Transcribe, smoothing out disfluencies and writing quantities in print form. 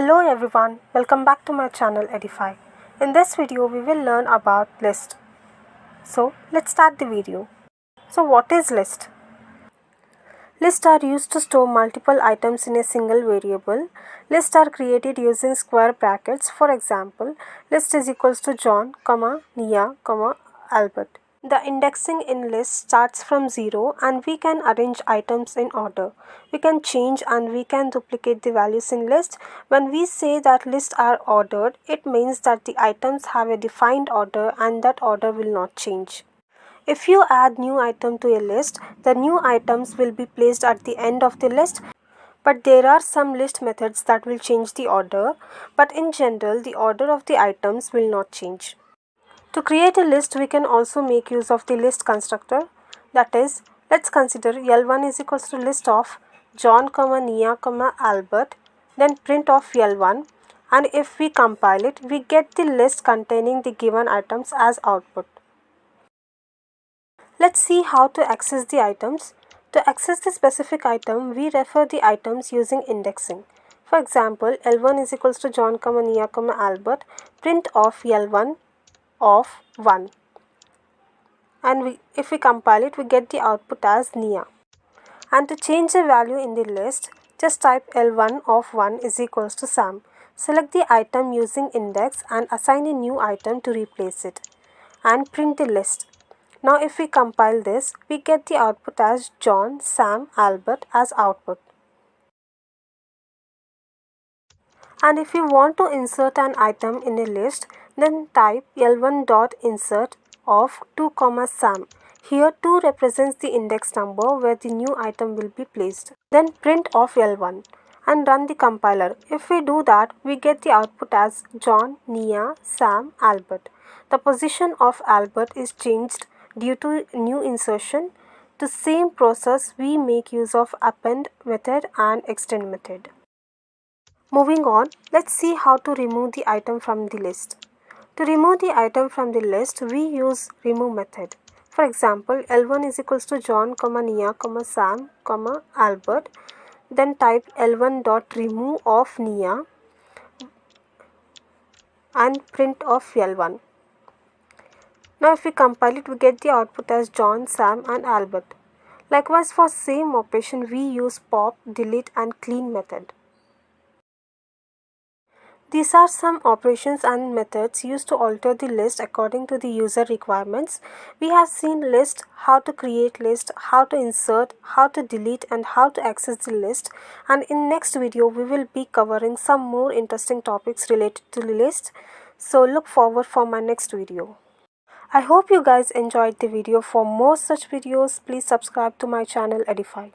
Hello everyone, welcome back to my channel Edify. In this video we will learn about list. So let's start the video. So what is list? Lists are used to store multiple items in a single variable. Lists are created using square brackets. For example, list is equals to John, Nia, Albert. The indexing in list starts from 0 and we can arrange items in order. We can change and we can duplicate the values in list. When we say that lists are ordered, it means that the items have a defined order and that order will not change. If you add new item to a list, the new items will be placed at the end of the list. But there are some list methods that will change the order, but in general the order of the items will not change. To create a list, we can also make use of the list constructor. That is, let's consider L1 is equals to list of John, Nia, Albert, then print of L1, and if we compile it, we get the list containing the given items as output. Let's see how to access the items. To access the specific item, we refer the items using indexing. For example, L1 is equals to John, Nia, Albert, print of L1 of 1, and if we compile it, we get the output as Nia. And to change the value in the list, just type L1 of 1 is equals to Sam. Select the item using index and assign a new item to replace it and print the list. Now if we compile this, we get the output as John, Sam, Albert as output. And if you want to insert an item in a list, then type L1.insert of 2, Sam. Here 2 represents the index number where the new item will be placed. Then print of L1 and run the compiler. If we do that, we get the output as John, Nia, Sam, Albert. The position of Albert is changed due to new insertion. The same process we make use of append method and extend method. Moving on, let's see how to remove the item from the list. To remove the item from the list, we use remove method. For example, L1 is equals to John, Nia, Sam, Albert. Then type L1.remove of Nia and print of L1. Now if we compile it, we get the output as John, Sam and Albert. Likewise, for same operation, we use pop, delete and clean method. These are some operations and methods used to alter the list according to the user requirements. We have seen list, how to create list, how to insert, how to delete and how to access the list. And in next video, we will be covering some more interesting topics related to the list. So look forward for my next video. I hope you guys enjoyed the video. For more such videos, please subscribe to my channel Edify.